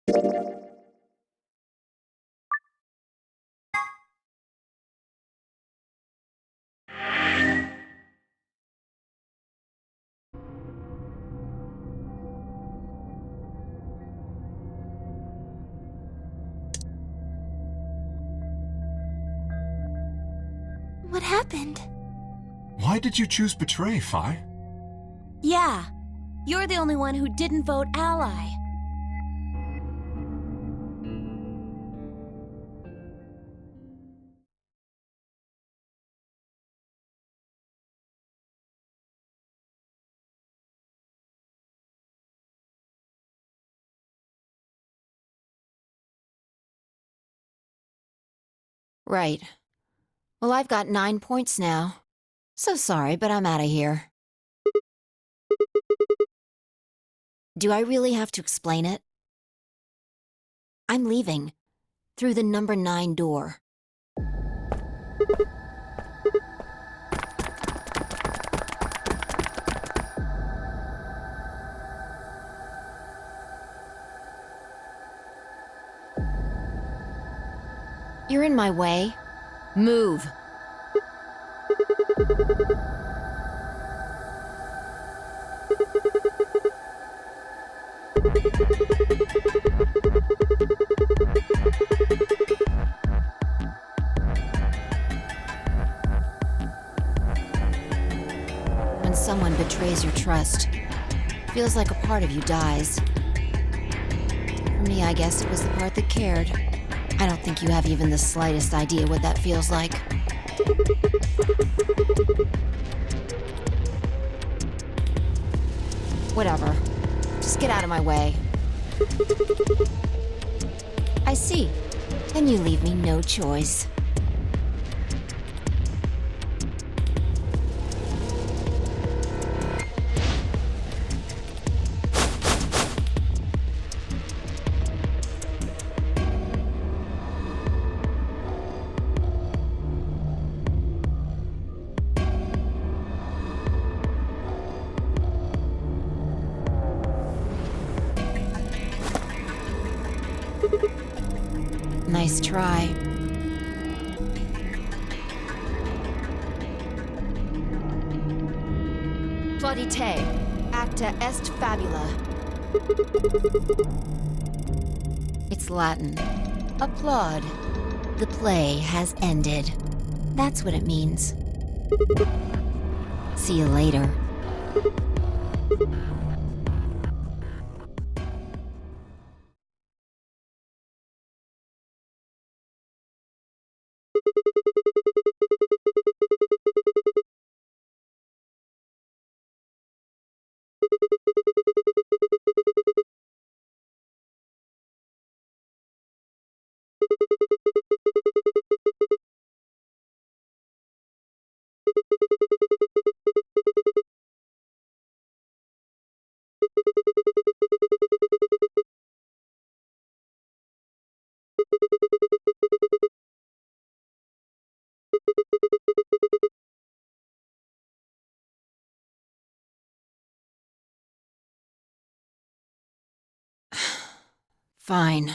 What happened? Why did you choose Betray, Phi? Yeah, you're the only one who didn't vote ally. Right. Well, I've got 9 points now. So sorry, but I'm out of here. Do I really have to explain it? I'm leaving. Through the number 9 door. You're in my way. Move. When someone betrays your trust, feels like a part of you dies. For me, I guess it was the part that cared. I don't think you have even the slightest idea what that feels like. Whatever. Just get out of my way. I see. Then you leave me no choice. Nice try. Plaudite, acta est fabula. It's Latin. Applaud. The play has ended. That's what it means. See you later. Fine.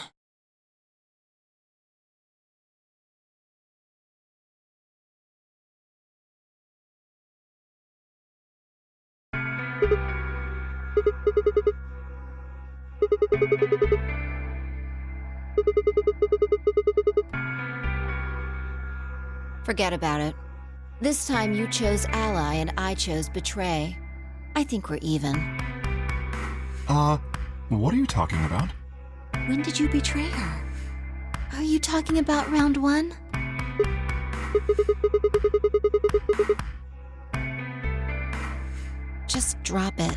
Forget about it. This time you chose ally and I chose betray. I think we're even. What are you talking about? When did you betray her? Are you talking about round 1? Just drop it.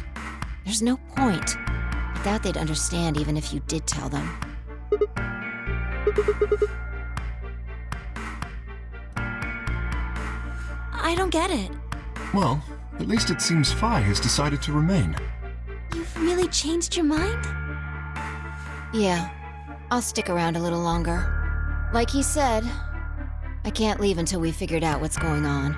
There's no point. I doubt they'd understand even if you did tell them. I don't get it. Well, at least it seems Phi has decided to remain. You've really changed your mind? Yeah, I'll stick around a little longer. Like he said, I can't leave until we've figured out what's going on.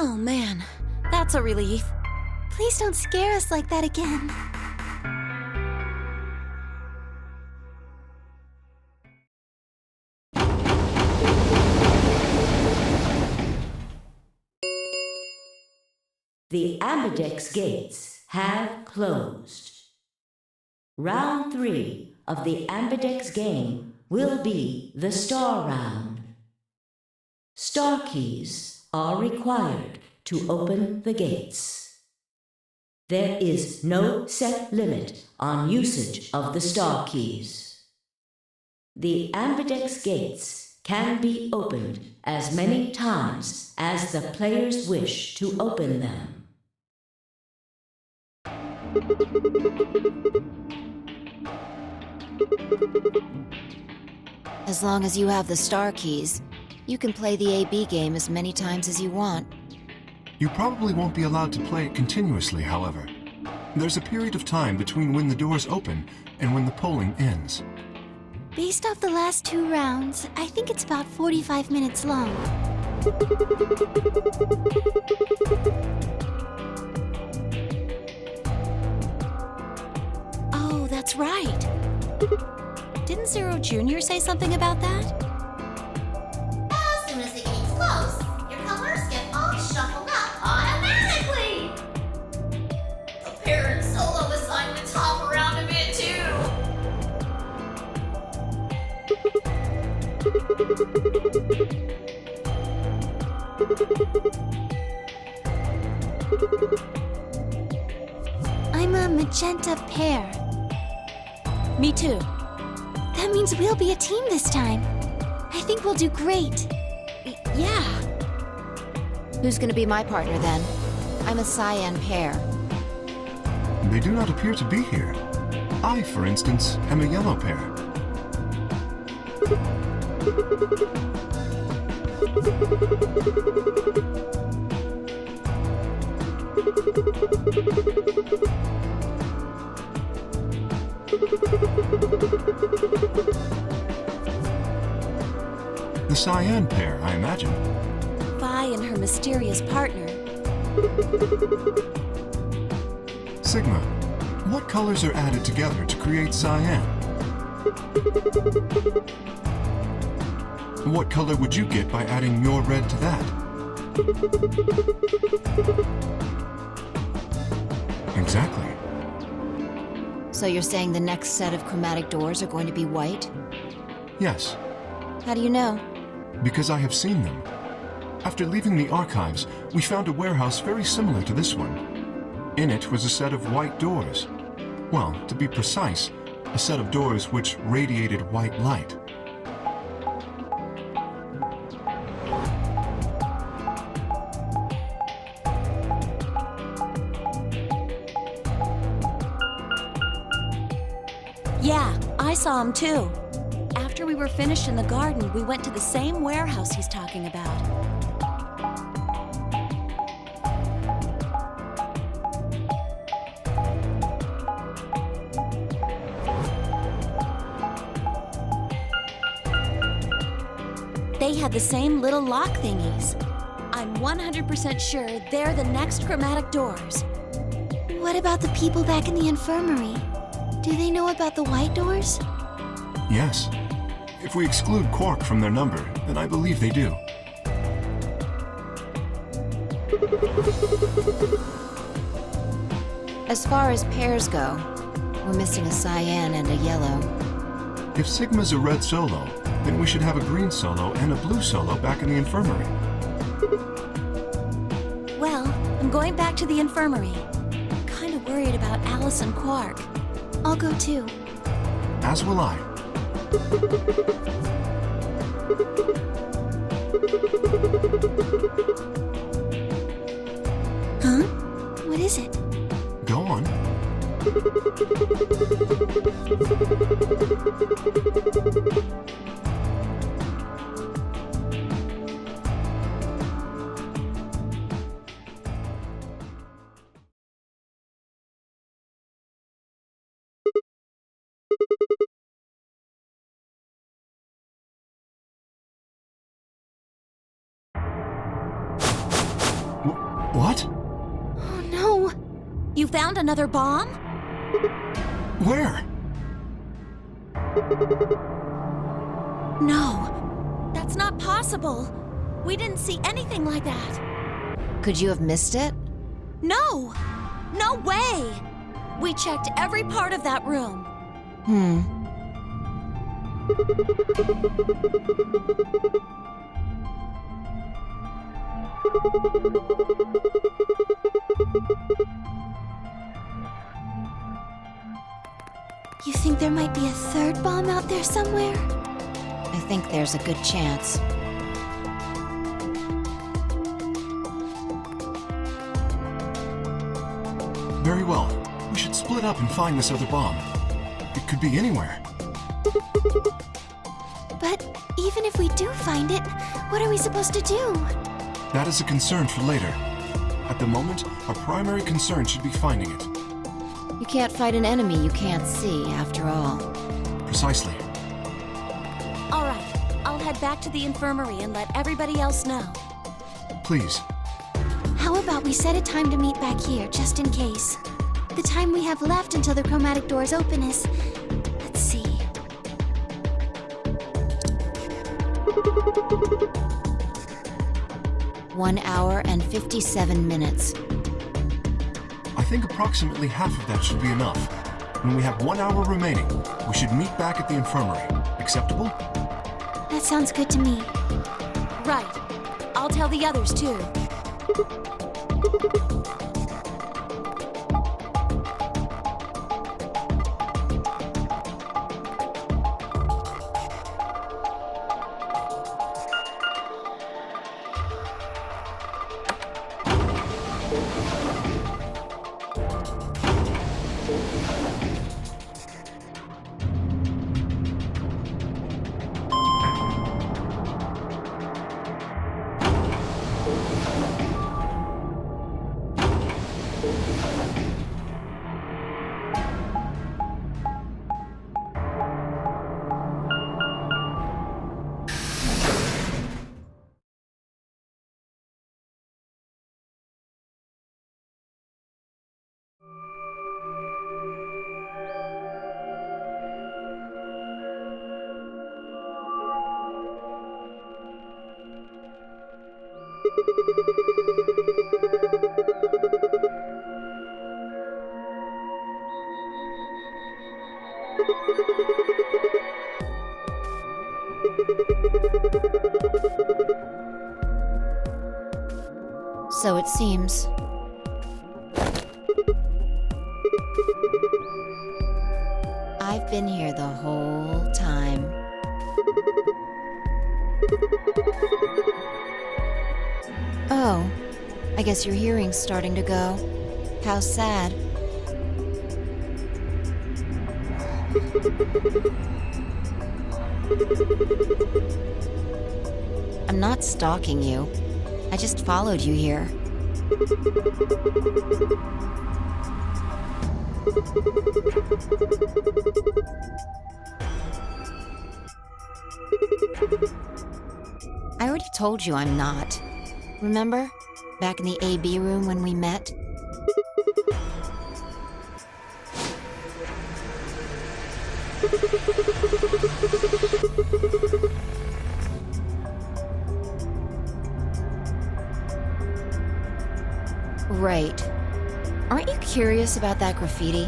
Oh man, that's a relief. Please don't scare us like that again. The Ambidex gates have closed. Round 3 of the Ambidex game will be the Star Round. Star keys are required to open the gates. There is no set limit on usage of the star keys. The Ambidex gates can be opened as many times as the players wish to open them. As long as you have the star keys, you can play the AB game as many times as you want. You probably won't be allowed to play it continuously, however. There's a period of time between when the doors open and when the polling ends. Based off the last 2 rounds, I think it's about 45 minutes long. Oh, that's right. Didn't Zero Jr. say something about that? As soon as the gates close, your colors get all shuffled up automatically. The parent solo assignments hop around a bit too. I'm a magenta pair. Me too. That means we'll be a team this time. I think we'll do great. Yeah. Who's gonna be my partner then? I'm a cyan pair. They do not appear to be here. I, for instance, am a yellow pair. The cyan pair, I imagine. Vi and her mysterious partner. Sigma, what colors are added together to create cyan? What color would you get by adding your red to that? Exactly. So you're saying the next set of chromatic doors are going to be white? Yes, How do you know? because I have seen them. After leaving the archives, we found a warehouse very similar to this one. In it was a set of white doors. Well, to be precise, a set of doors which radiated white light. Yeah, I saw him too. After we were finished in the garden, we went to the same warehouse he's talking about. They had the same little lock thingies. I'm 100% sure they're the next chromatic doors. What about the people back in the infirmary? Do they know about the white doors? Yes. If we exclude Quark from their number, then I believe they do. As far as pairs go, we're missing a cyan and a yellow. If Sigma's a red solo, then we should have a green solo and a blue solo back in the infirmary. Well, I'm going back to the infirmary. Kind of worried about Alice and Quark. I'll go too. As will I. Huh? What is it? Go on. You found another bomb? Where? No, that's not possible. We didn't see anything like that. Could you have missed it? No! No way! We checked every part of that room. You think there might be a third bomb out there somewhere? I think there's a good chance. Very well. We should split up and find this other bomb. It could be anywhere. But even if we do find it, what are we supposed to do? That is a concern for later. At the moment, our primary concern should be finding it. You can't fight an enemy you can't see, after all. Precisely. All right, I'll head back to the infirmary and let everybody else know. Please. How about we set a time to meet back here, just in case? The time we have left until the chromatic doors open is... let's see... 1 hour and 57 minutes. I think approximately half of that should be enough. When we have 1 hour remaining, we should meet back at the infirmary. Acceptable? That sounds good to me. Right. I'll tell the others, too. So it seems. I've been here the whole time. Oh, I guess your hearing's starting to go. How sad. I'm not stalking you. I just followed you here. I already told you I'm not. Remember? Back in the AB room when we met? Right. Aren't you curious about that graffiti?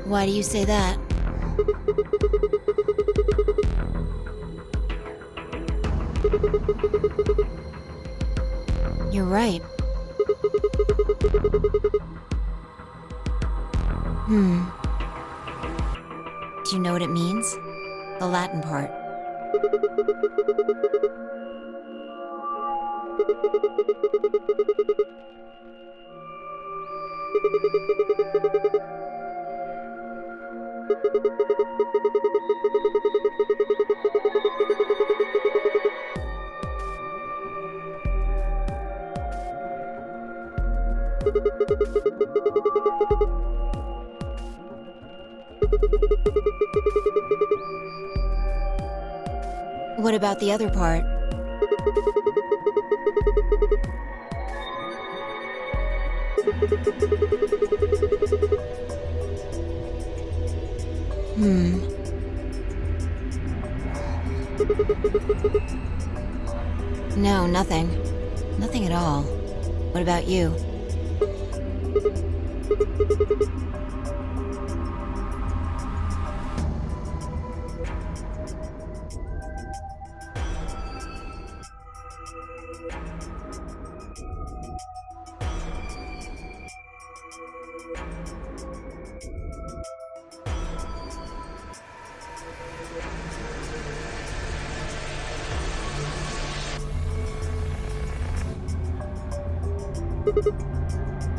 Why do you say that? You're right. Do you know what it means? The Latin part. What about the other part? No, nothing. Nothing at all. What about you?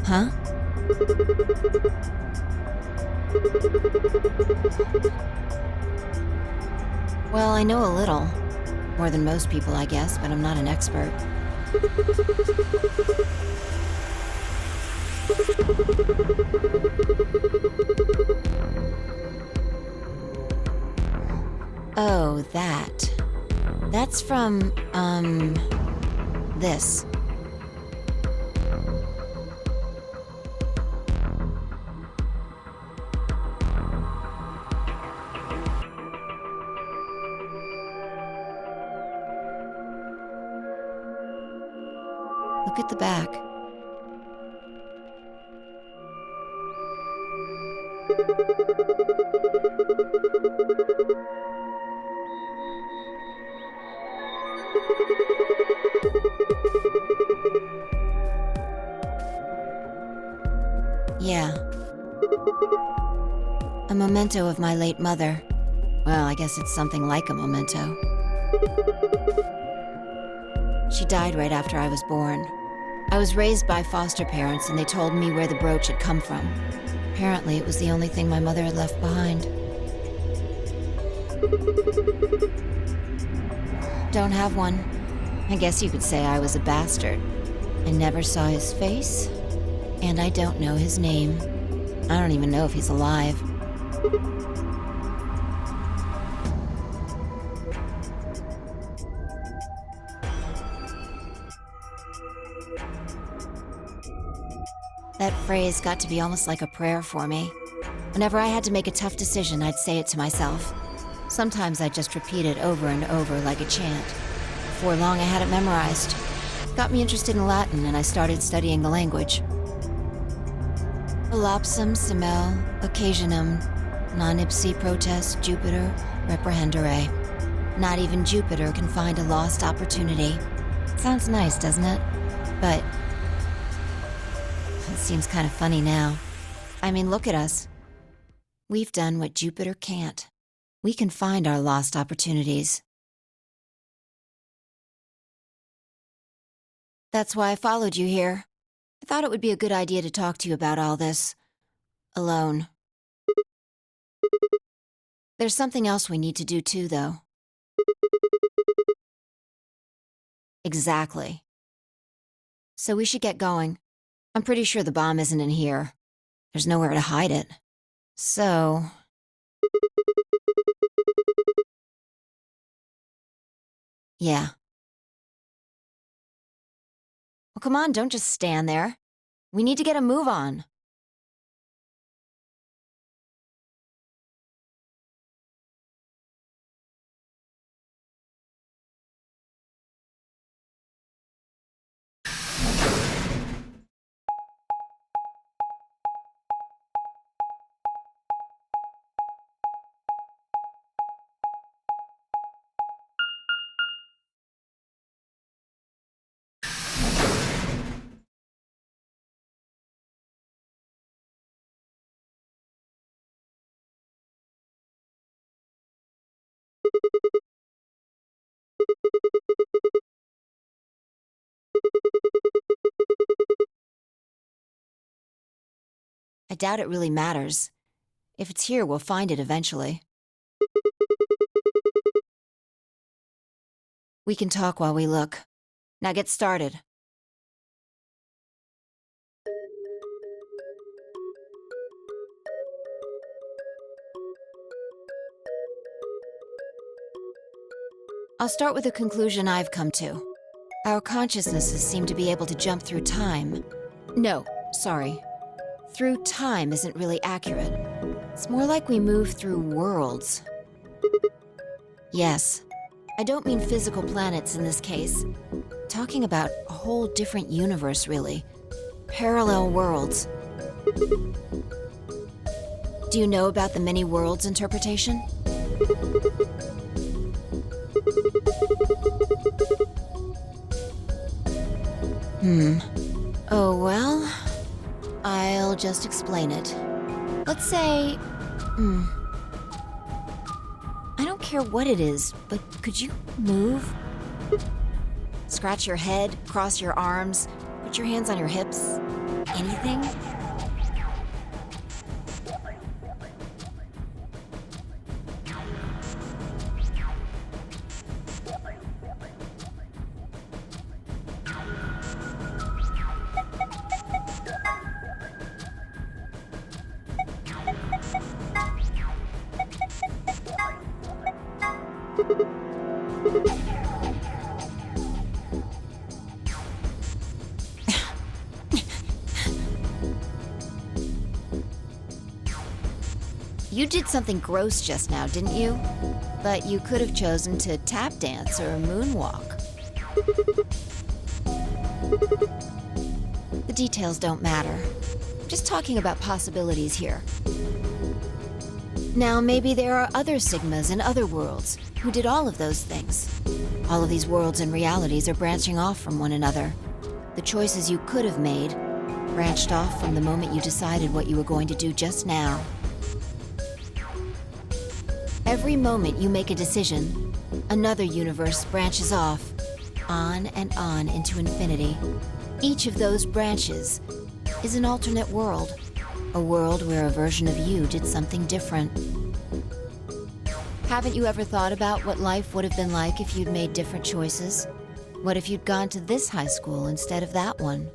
Huh? Well, I know a little. More than most people, I guess, but I'm not an expert. Oh, that. That's from, this. Look at the back. Yeah. A memento of my late mother. Well, I guess it's something like a memento. She died right after I was born. I was raised by foster parents, and they told me where the brooch had come from. Apparently, it was the only thing my mother had left behind. Don't have one. I guess you could say I was a bastard. I never saw his face, and I don't know his name. I don't even know if he's alive. That phrase got to be almost like a prayer for me. Whenever I had to make a tough decision, I'd say it to myself. Sometimes I'd just repeat it over and over like a chant. Before long, I had it memorized. It got me interested in Latin, and I started studying the language. Volapsum semel occasionum non ipsi protest Jupiter reprehendere. Not even Jupiter can find a lost opportunity. Sounds nice, doesn't it? But it seems kind of funny now. I mean, look at us. We've done what Jupiter can't. We can find our lost opportunities. That's why I followed you here. I thought it would be a good idea to talk to you about all this. Alone. There's something else we need to do too, though. Exactly. So we should get going. I'm pretty sure the bomb isn't in here. There's nowhere to hide it. So... yeah. Well, come on, don't just stand there. We need to get a move on. I doubt it really matters. If it's here, we'll find it eventually. We can talk while we look. Now get started. I'll start with a conclusion I've come to. Our consciousnesses seem to be able to jump through time. No, sorry. Through time isn't really accurate. It's more like we move through worlds. Yes. I don't mean physical planets in this case. Talking about a whole different universe, really. Parallel worlds. Do you know about the many worlds interpretation? Oh, well, I'll just explain it. Let's say, I don't care what it is, but could you move? Scratch your head, cross your arms, put your hands on your hips. Anything? You did something gross just now, didn't you? But you could have chosen to tap dance or moonwalk. The details don't matter. I'm just talking about possibilities here. Now, maybe there are other Sigmas in other worlds who did all of those things. All of these worlds and realities are branching off from one another. The choices you could have made branched off from the moment you decided what you were going to do just now. Every moment you make a decision, another universe branches off, on and on into infinity. Each of those branches is an alternate world, a world where a version of you did something different. Haven't you ever thought about what life would have been like if you'd made different choices? What if you'd gone to this high school instead of that one?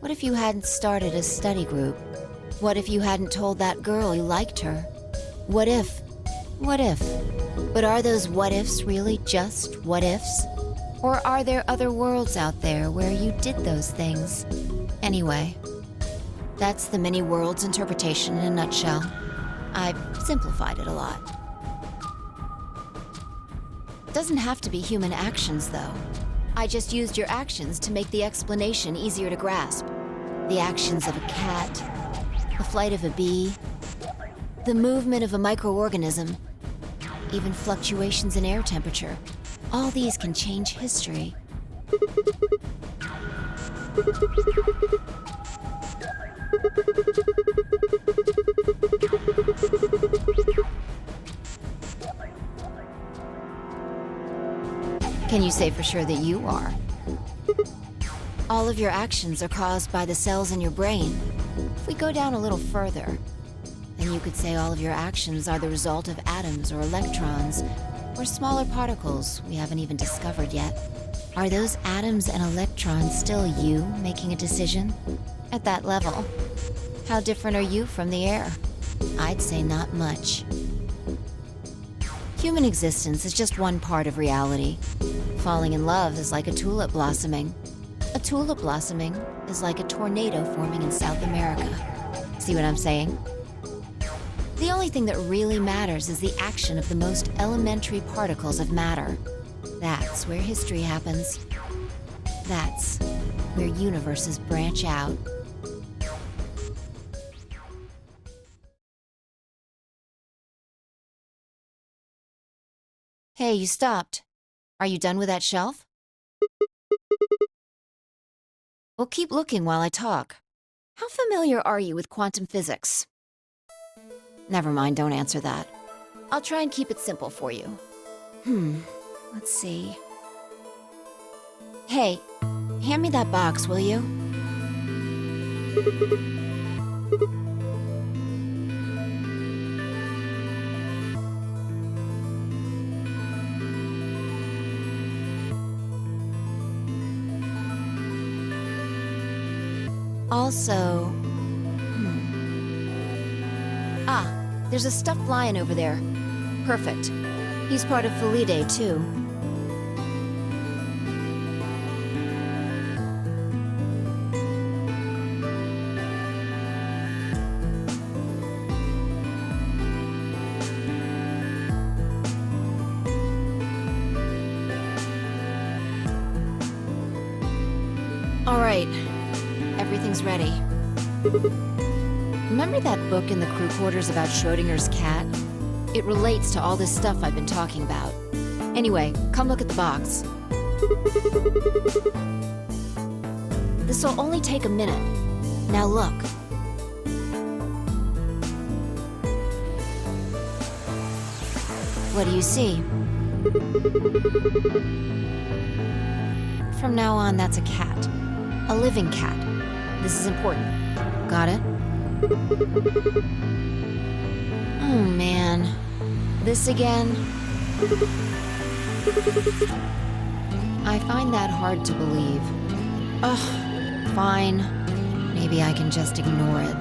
What if you hadn't started a study group? What if you hadn't told that girl you liked her? What if? What if? But are those what ifs really just what ifs? Or are there other worlds out there where you did those things? Anyway, that's the many worlds interpretation in a nutshell. I've simplified it a lot. Doesn't have to be human actions, though. I just used your actions to make the explanation easier to grasp. The actions of a cat, the flight of a bee, the movement of a microorganism, even fluctuations in air temperature. All these can change history. Can you say for sure that you are? All of your actions are caused by the cells in your brain. If we go down a little further, then you could say all of your actions are the result of atoms or electrons, or smaller particles we haven't even discovered yet. Are those atoms and electrons still you making a decision? At that level, how different are you from the air? I'd say not much. Human existence is just one part of reality. Falling in love is like a tulip blossoming. A tulip blossoming is like a tornado forming in South America. See what I'm saying? The only thing that really matters is the action of the most elementary particles of matter. That's where history happens. That's where universes branch out. Hey, you stopped. Are you done with that shelf? Well, keep looking while I talk. How familiar are you with quantum physics? Never mind, don't answer that. I'll try and keep it simple for you. Let's see. Hey, hand me that box, will you? Also, there's a stuffed lion over there. Perfect. He's part of Felidae, too. Great. Everything's ready. Remember that book in the crew quarters about Schrodinger's cat? It relates to all this stuff I've been talking about. Anyway, come look at the box. This'll only take a minute. Now look. What do you see? From now on, that's a cat. A living cat. This is important. Got it? Oh, man. This again? I find that hard to believe. Ugh, fine. Maybe I can just ignore it.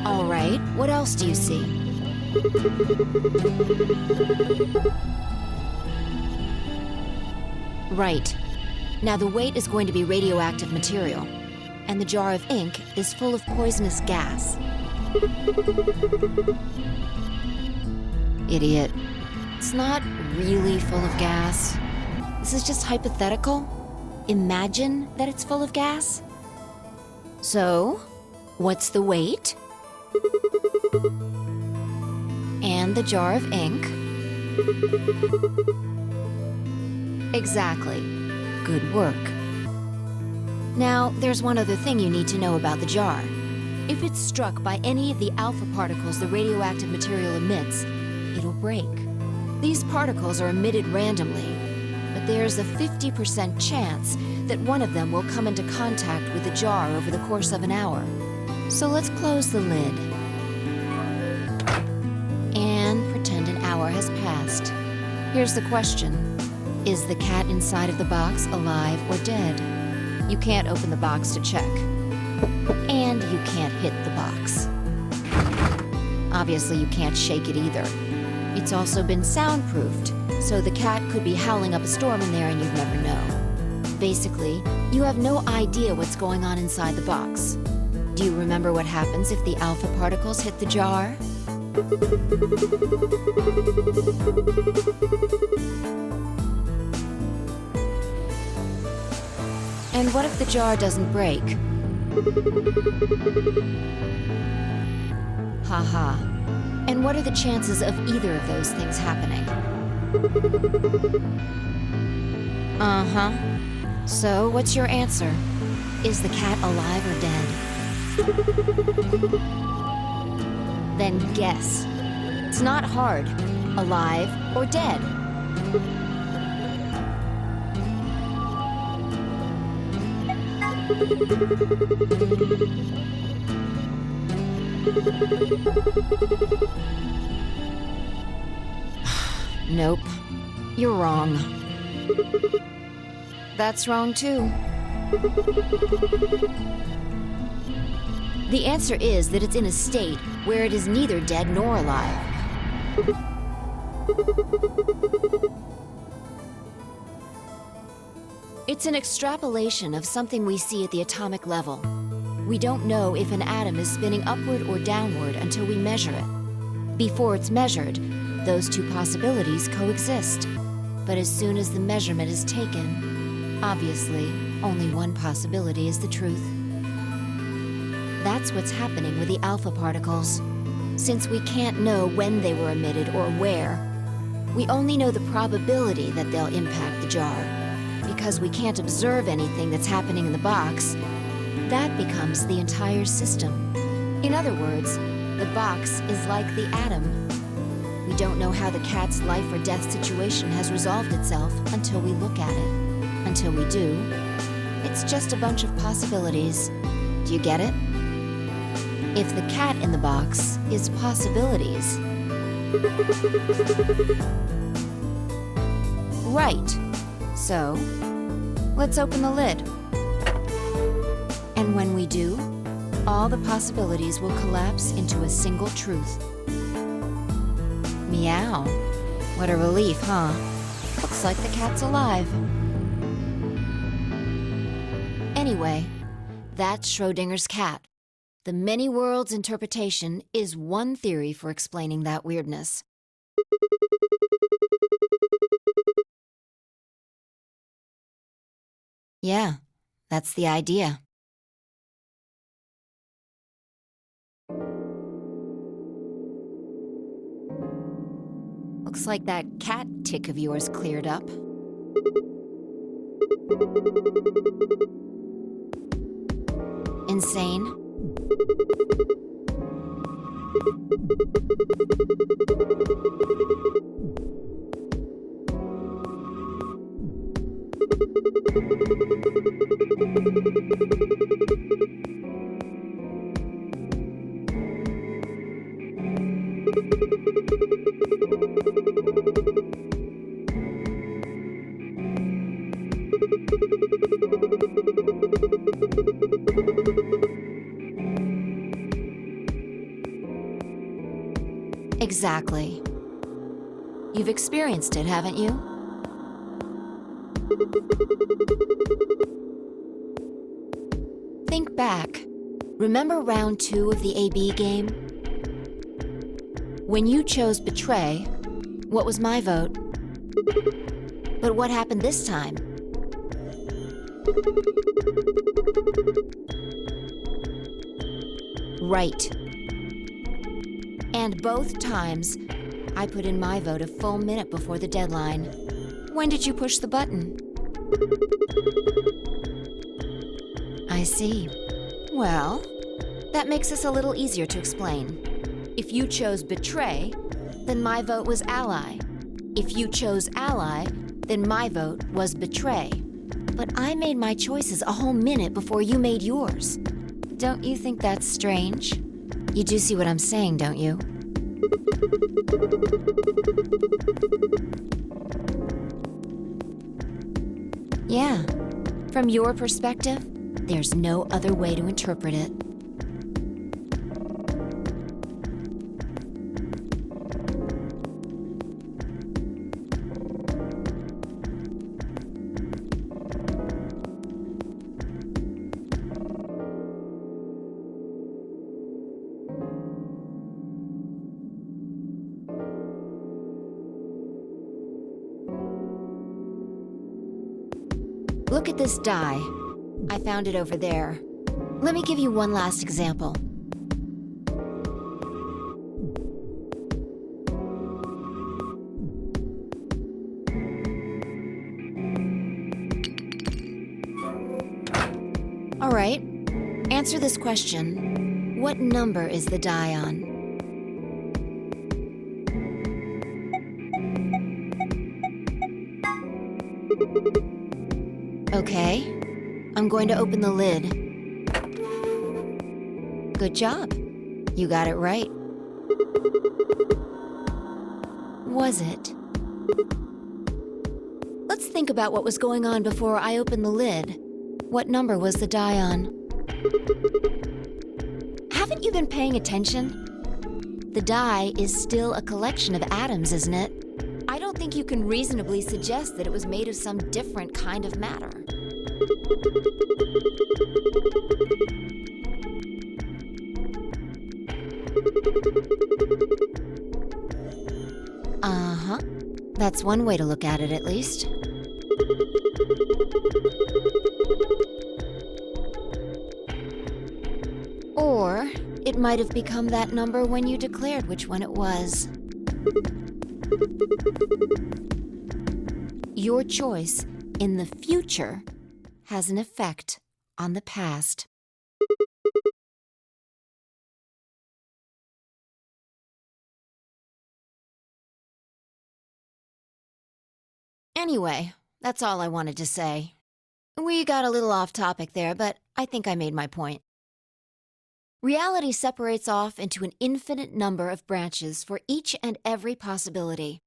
All right, what else do you see? Right. Now the weight is going to be radioactive material, and the jar of ink is full of poisonous gas. Idiot. It's not really full of gas. This is just hypothetical. Imagine that it's full of gas. So, what's the weight? And the jar of ink? Exactly. Good work. Now, there's one other thing you need to know about the jar. If it's struck by any of the alpha particles the radioactive material emits, it'll break. These particles are emitted randomly, but there's a 50% chance that one of them will come into contact with the jar over the course of an hour. So let's close the lid. And pretend an hour has passed. Here's the question. Is the cat inside of the box alive or dead? You can't open the box to check. And you can't hit the box. Obviously, you can't shake it either. It's also been soundproofed, so the cat could be howling up a storm in there and you'd never know. Basically, you have no idea what's going on inside the box. Do you remember what happens if the alpha particles hit the jar? And what if the jar doesn't break? Haha. And what are the chances of either of those things happening? Uh-huh. So, what's your answer? Is the cat alive or dead? Then guess. It's not hard. Alive or dead? Nope. You're wrong. That's wrong too. The answer is that it's in a state where it is neither dead nor alive. It's an extrapolation of something we see at the atomic level. We don't know if an atom is spinning upward or downward until we measure it. Before it's measured, those two possibilities coexist. But as soon as the measurement is taken, obviously, only one possibility is the truth. That's what's happening with the alpha particles. Since we can't know when they were emitted or where, we only know the probability that they'll impact the jar. Because we can't observe anything that's happening in the box, that becomes the entire system. In other words, the box is like the atom. We don't know how the cat's life or death situation has resolved itself until we look at it. Until we do, it's just a bunch of possibilities. Do you get it? If the cat in the box is possibilities. Right. So, let's open the lid. And when we do, all the possibilities will collapse into a single truth. Meow. What a relief, huh? Looks like the cat's alive. Anyway, that's Schrodinger's cat. The many worlds interpretation is one theory for explaining that weirdness. Yeah, that's the idea. Looks like that cat tick of yours cleared up. Insane? Exactly. You've experienced it, haven't you? Think back. Remember round 2 of the AB game? When you chose Betray, what was my vote? But what happened this time? Right. And both times, I put in my vote a full minute before the deadline. When did you push the button? I see. Well, that makes this a little easier to explain. If you chose Betray, then my vote was Ally. If you chose Ally, then my vote was Betray. But I made my choices a whole minute before you made yours. Don't you think that's strange? You do see what I'm saying, don't you? Yeah. From your perspective, there's no other way to interpret it. Look at this die. I found it over there. Let me give you one last example. All right, answer this question. What number is the die on? Okay, I'm going to open the lid. Good job. You got it right. Was it? Let's think about what was going on before I opened the lid. What number was the die on? Haven't you been paying attention? The die is still a collection of atoms, isn't it? I don't think you can reasonably suggest that it was made of some different kind of matter. Uh-huh. That's one way to look at it, at least. Or it might have become that number when you declared which one it was. Your choice in the future has an effect on the past. Anyway, that's all I wanted to say. We got a little off topic there, but I think I made my point. Reality separates off into an infinite number of branches for each and every possibility.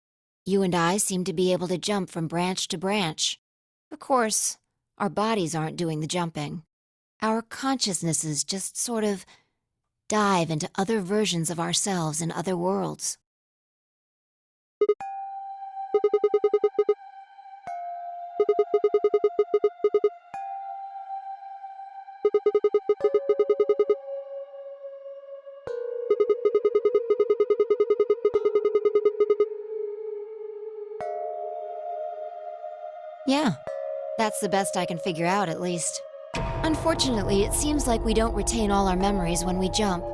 You and I seem to be able to jump from branch to branch. Of course, our bodies aren't doing the jumping. Our consciousnesses just sort of dive into other versions of ourselves in other worlds. Yeah, That's the best I can figure out, at least. Unfortunately, it seems like we don't retain all our memories when we jump.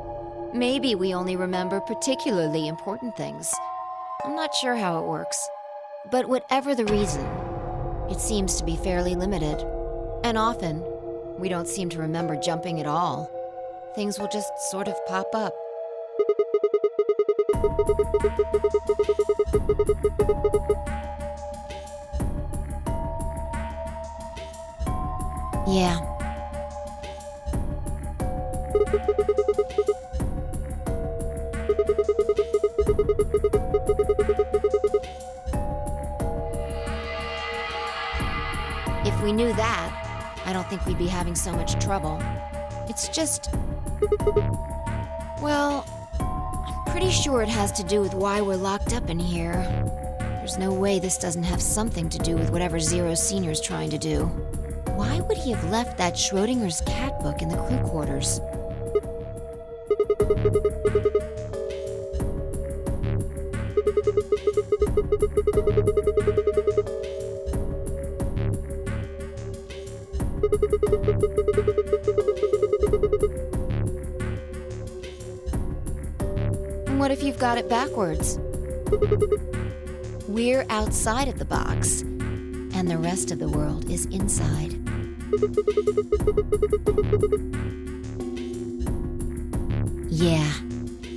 Maybe we only remember particularly important things. I'm not sure how it works. But whatever the reason, it seems to be fairly limited. And often, we don't seem to remember jumping at all. Things will just sort of pop up. Yeah. If we knew that, I don't think we'd be having so much trouble. It's just... well, I'm pretty sure it has to do with why we're locked up in here. There's no way this doesn't have something to do with whatever Zero Senior's trying to do. Why would he have left that Schrodinger's cat book in the crew quarters? And what if you've got it backwards? We're outside of the box, and the rest of the world is inside. Yeah,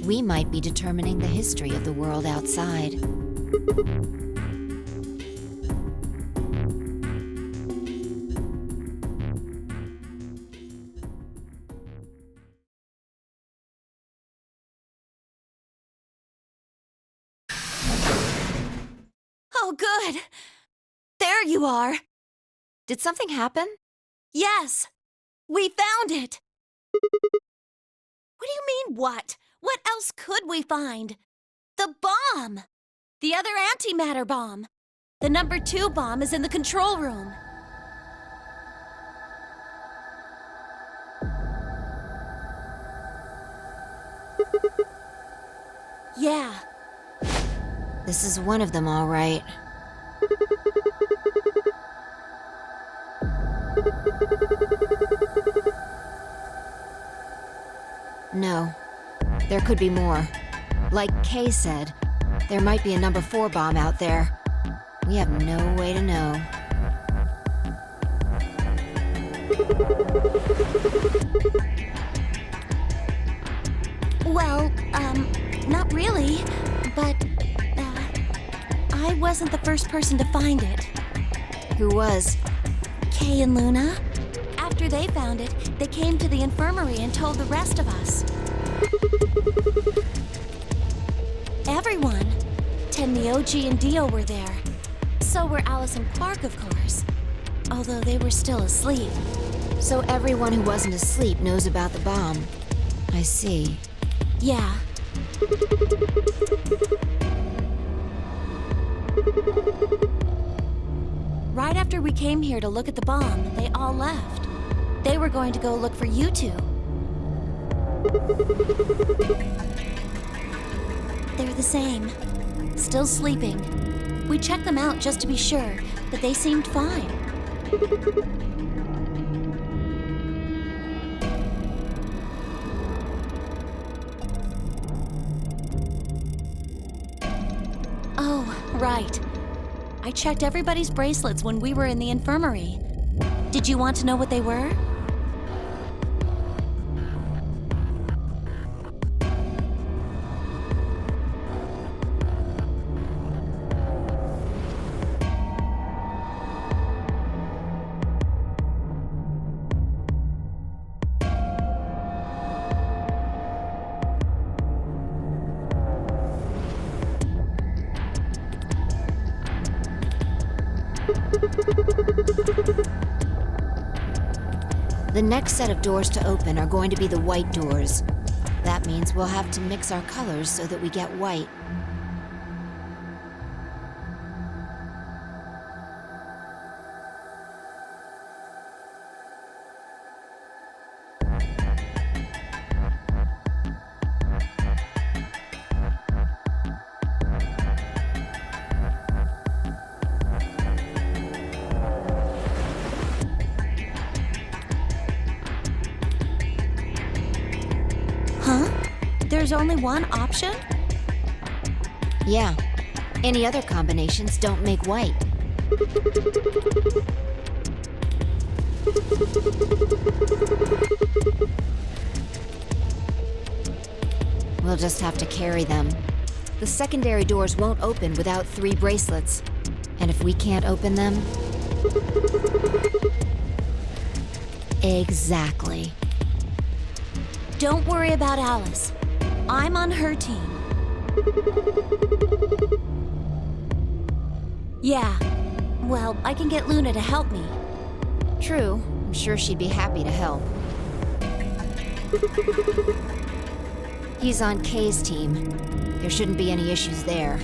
we might be determining the history of the world outside. Oh, good. There you are. Did something happen? Yes, we found it. What do you mean, what? What else could we find? The bomb! The other antimatter bomb. The number 2 bomb is in the control room. Yeah. This is one of them, all right. No. There could be more. Like Kay said, there might be a number 4 bomb out there. We have no way to know. Well, not really, but, I wasn't the first person to find it. Who was? Kay and Luna. After they found it, they came to the infirmary and told the rest of us. Everyone. Tenmyoji and Dio were there. So were Alice and Clark, of course. Although they were still asleep. So everyone who wasn't asleep knows about the bomb. I see. Yeah. Right after we came here to look at the bomb, they all left. They were going to go look for you two. They're the same. Still sleeping. We checked them out just to be sure, but they seemed fine. Oh, right. I checked everybody's bracelets when we were in the infirmary. Did you want to know what they were? The next set of doors to open are going to be the white doors. That means we'll have to mix our colors so that we get white. there's only one option? Yeah. Any other combinations don't make white. We'll just have to carry them. The secondary doors won't open without 3 bracelets. And if we can't open them... Exactly. Don't worry about Alice. I'm on her team. Yeah. Well, I can get Luna to help me. True. I'm sure she'd be happy to help. He's on Kay's team. There shouldn't be any issues there.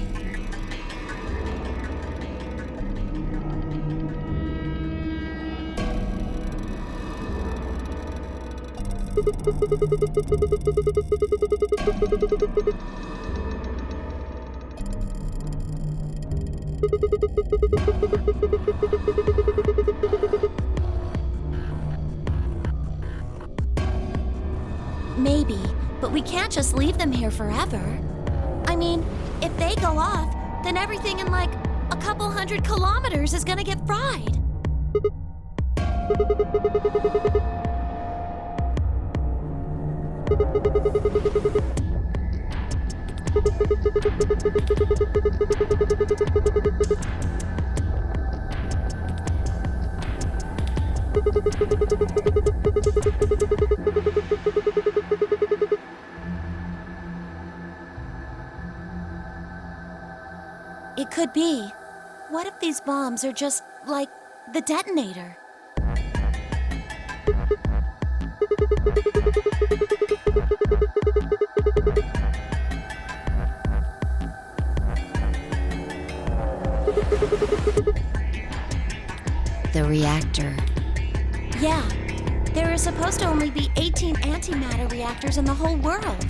Maybe, but we can't just leave them here forever. I mean, if they go off, then everything in like a couple 100 kilometers is gonna get fried. It could be. What if these bombs are just like the detonator? The reactor. Yeah. There are supposed to only be 18 antimatter reactors in the whole world.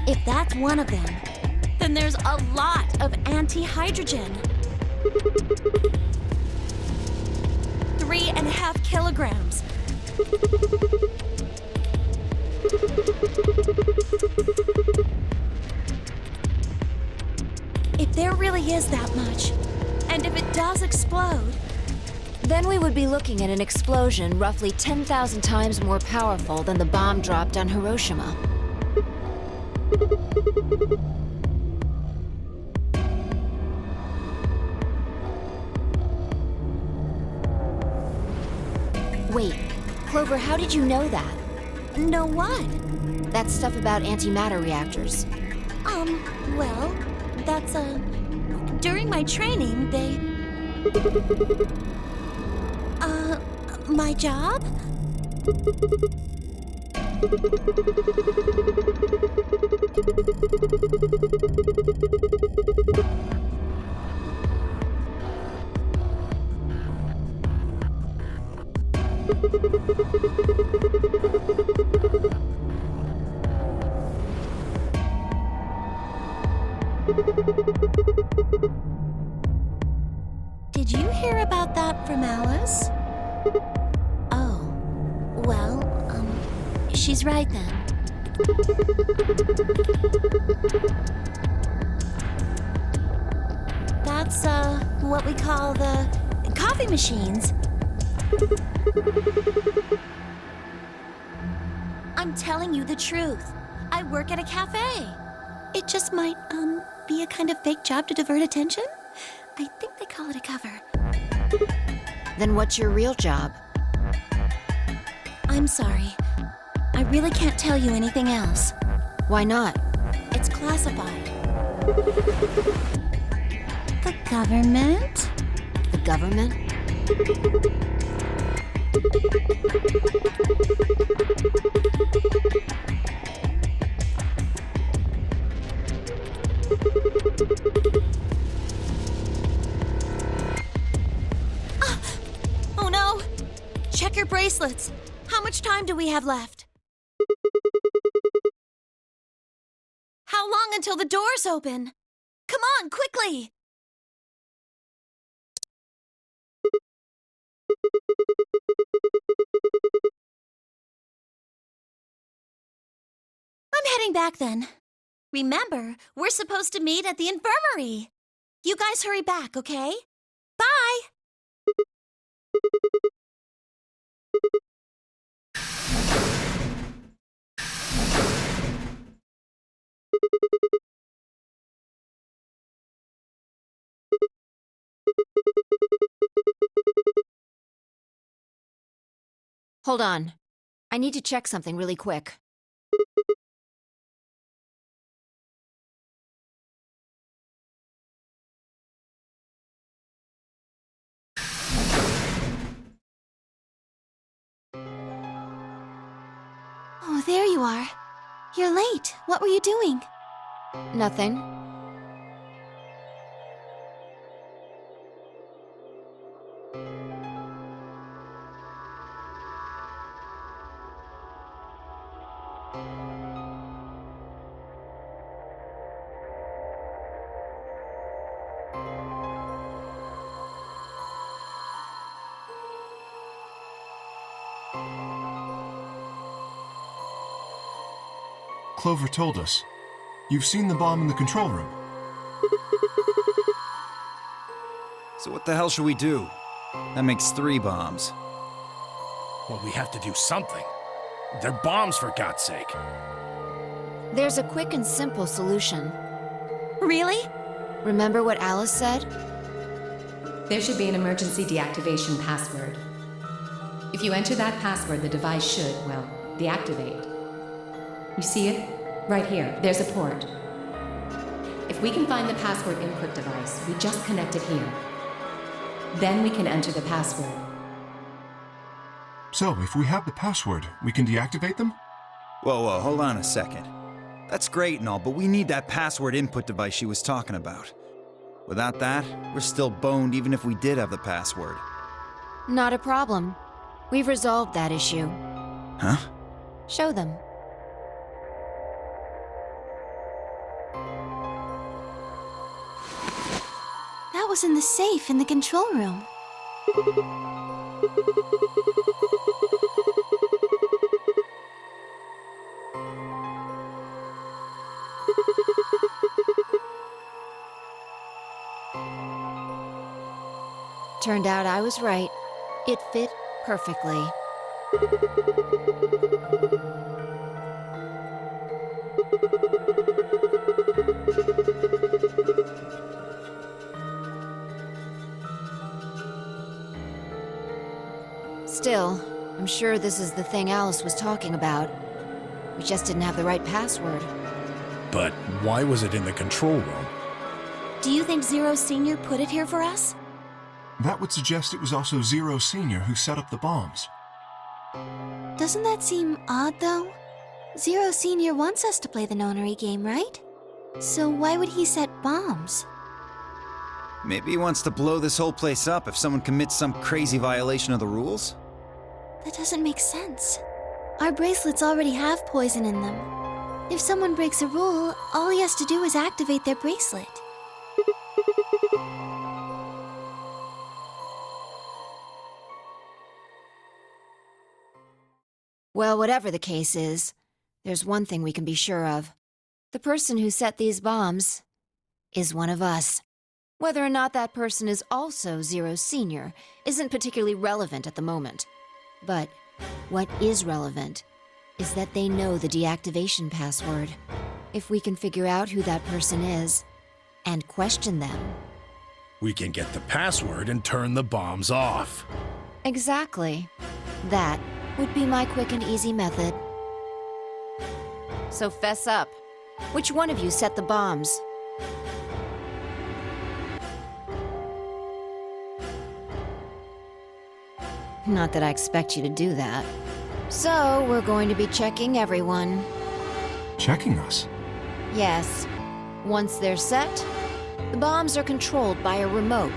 If that's one of them, then there's a lot of anti-hydrogen. 3.5 kilograms. If there really is that much, and if it does explode, Then we would be looking at an explosion roughly 10,000 times more powerful than the bomb dropped on Hiroshima. Wait, Clover, how did you know that? know what? That stuff about antimatter reactors. Well, that's, during my training, they... my job? Did you hear about that from Alice? Oh, well, she's right then. That's, what we call the coffee machines. I'm telling you the truth. I work at a cafe. It just might, be a kind of fake job to divert attention. I think they call it a cover. Then what's your real job? I'm sorry. I really can't tell you anything else. Why not? It's classified. The government? The government? Oh no! Check your bracelets. How much time do we have left? How long until the doors open? Come on, quickly! I'm heading back then. Remember, we're supposed to meet at the infirmary. You guys hurry back, okay? Bye! Hold on. I need to check something really quick. Oh, there you are. You're late. What were you doing? Nothing. Clover told us. You've seen the bomb in the control room. So what the hell should we do? That makes 3 bombs. Well, we have to do something. They're bombs, for God's sake. There's a quick and simple solution. Really? Remember what Alice said? There should be an emergency deactivation password. If you enter that password, the device should, well, deactivate. You see it? Right here. There's a port. If we can find the password input device, we just connect it here. Then we can enter the password. So, if we have the password, we can deactivate them? Whoa, hold on a second. That's great and all, but we need that password input device she was talking about. Without that, we're still boned even if we did have the password. Not a problem. We've resolved that issue. Huh? Show them. That was in the safe in the control room. Turned out I was right. It fit perfectly. Still, I'm sure this is the thing Alice was talking about. We just didn't have the right password. But why was it in the control room? Do you think Zero Senior put it here for us? That would suggest it was also Zero Senior who set up the bombs. Doesn't that seem odd, though? Zero Senior wants us to play the Nonary game, right? So why would he set bombs? Maybe he wants to blow this whole place up if someone commits some crazy violation of the rules? That doesn't make sense. Our bracelets already have poison in them. If someone breaks a rule, all he has to do is activate their bracelet. Well, whatever the case is, there's one thing we can be sure of. The person who set these bombs is one of us. Whether or not that person is also Zero Senior isn't particularly relevant at the moment. But what is relevant is that they know the deactivation password. If we can figure out who that person is and question them. We can get the password and turn the bombs off. Exactly. That would be my quick and easy method. So fess up. Which one of you set the bombs? Not that I expect you to do that. So, we're going to be checking everyone. Checking us? Yes. Once they're set, the bombs are controlled by a remote.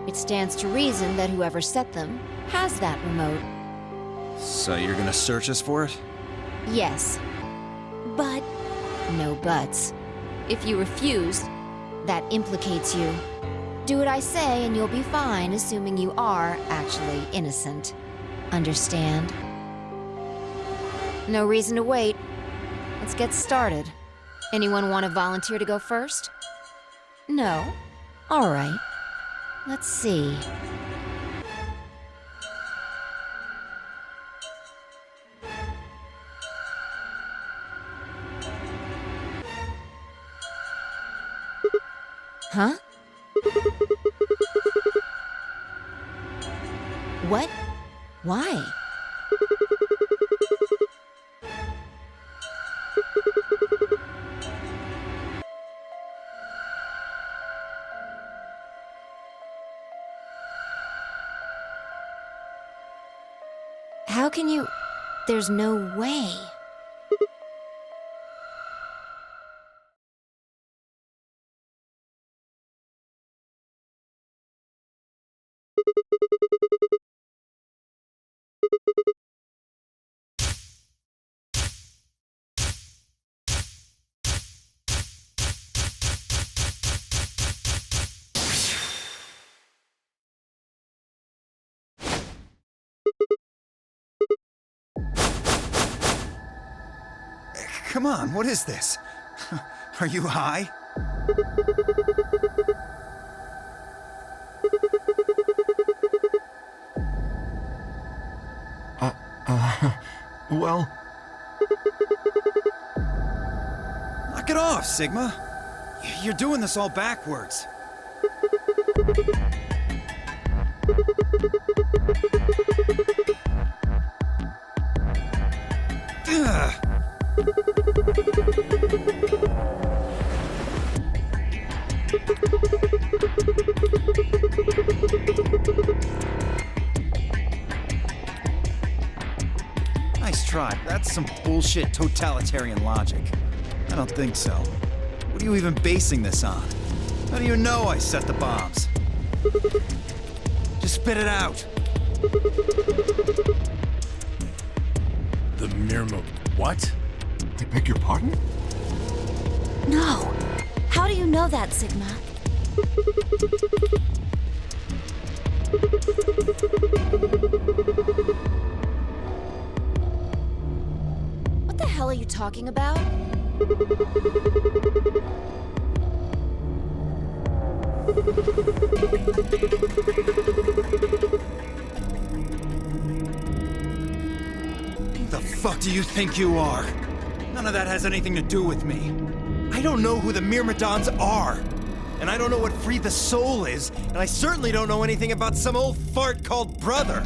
It stands to reason that whoever set them has that remote. So you're gonna search us for it? Yes. But No buts. If you refuse, that implicates you. Do what I say and you'll be fine, assuming you are actually innocent. Understand? No reason to wait. Let's get started. Anyone want to volunteer to go first? No? All right. Let's see. Huh? What? Why? How can you... There's no way. Come on, what is this? Are you high? Well... Knock it off, Sigma. You're doing this all backwards. Ugh. Nice try. That's some bullshit totalitarian logic. I don't think so. What are you even basing this on? How do you know I set the bombs? Just spit it out. The Mirmo... What? I beg your pardon? No. How do you know that, Sigma? What the hell are you talking about? Who the fuck do you think you are? None of that has anything to do with me. I don't know who the Myrmidons are. And I don't know what Free the Soul is, and I certainly don't know anything about some old fart called Brother.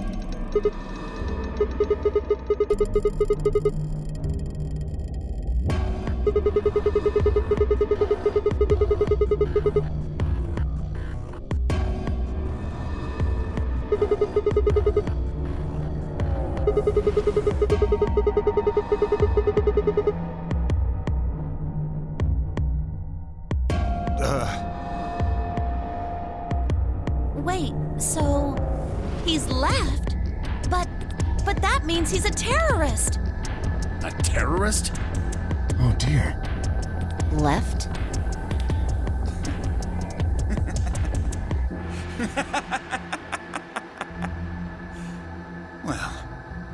Wait, so... he's left? But that means he's a terrorist! A terrorist? Oh dear. Left? Well,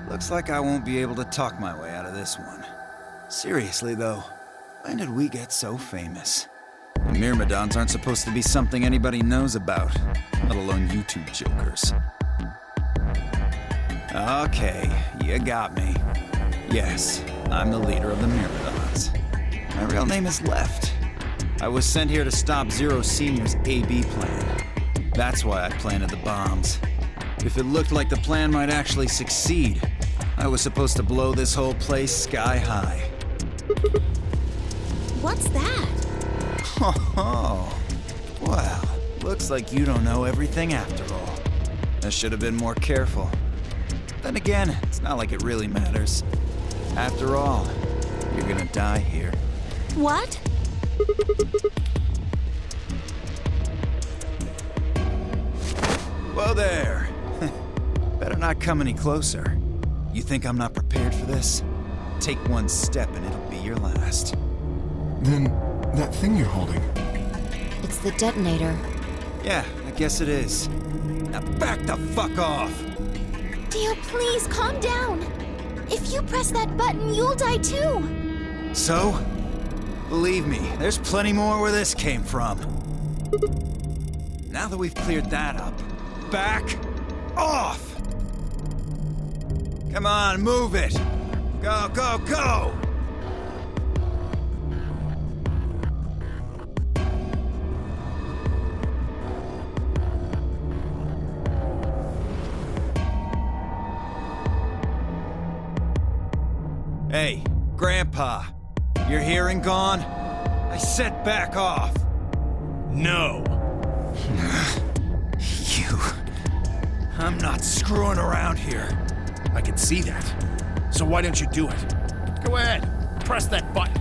looks like I won't be able to talk my way out of this one. Seriously, though, when did we get so famous? The Myrmidons aren't supposed to be something anybody knows about, let alone you two jokers. Okay, you got me. Yes, I'm the leader of the Myrmidons. My real name is Left. I was sent here to stop Zero Senior's AB plan. That's why I planted the bombs. If it looked like the plan might actually succeed, I was supposed to blow this whole place sky high. What's that? Oh, well, looks like you don't know everything after all. I should have been more careful. Then again, it's not like it really matters. After all, you're gonna die here. What? Whoa there! Better not come any closer. You think I'm not prepared for this? Take one step and it'll be your last. Then, that thing you're holding... It's the detonator. Yeah, I guess it is. Now back the fuck off! Dio, please, calm down! If you press that button, you'll die too! So? Believe me, there's plenty more where this came from. Now that we've cleared that up, back off! Come on, move it! Go, go, go! Hey, Grandpa, your hearing gone? I said back off. No. You... I'm not screwing around here. I can see that. So why don't you do it? Go ahead. Press that button.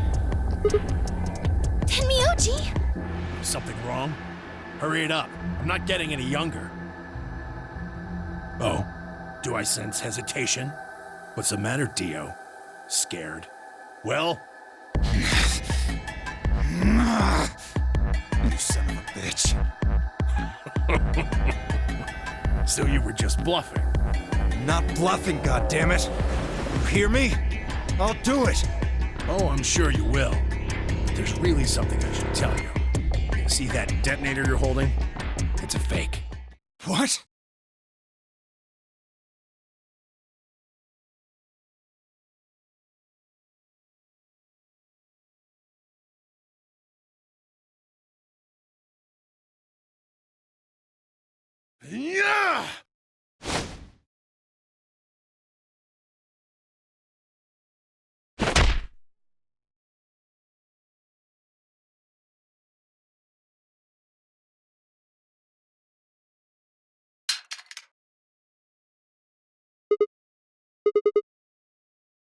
Tenmyoji! Something wrong? Hurry it up. I'm not getting any younger. Oh, do I sense hesitation? What's the matter, Dio? Scared? Well? You son of a bitch. So you were just bluffing? Not bluffing, goddammit. You hear me? I'll do it. Oh, I'm sure you will. But there's really something I should tell you. See that detonator you're holding? It's a fake. What? Yeah!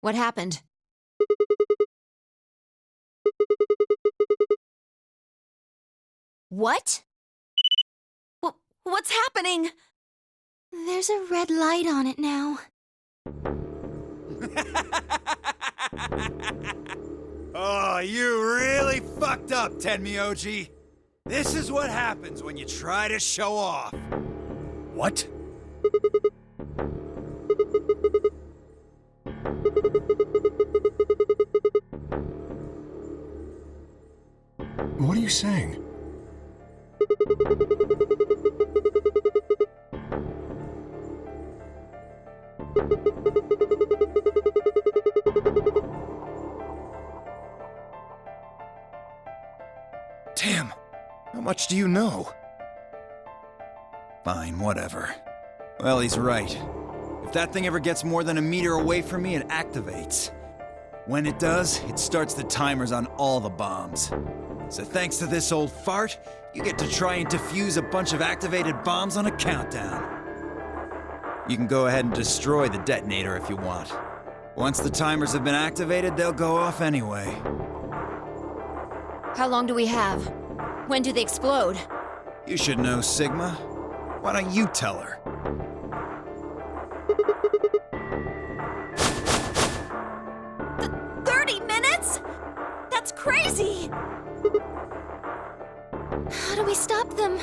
What happened? What? What's happening? There's a red light on it now. Oh, you really fucked up, Tenmyoji. This is what happens when you try to show off. What? What are you saying? Damn, how much do you know? Fine, whatever. Well, he's right. If that thing ever gets more than a meter away from me, it activates. When it does, it starts the timers on all the bombs. So thanks to this old fart, you get to try and defuse a bunch of activated bombs on a countdown. You can go ahead and destroy the detonator if you want. Once the timers have been activated, they'll go off anyway. How long do we have? When do they explode? You should know, Sigma. Why don't you tell her? 30 minutes? That's crazy! How do we stop them?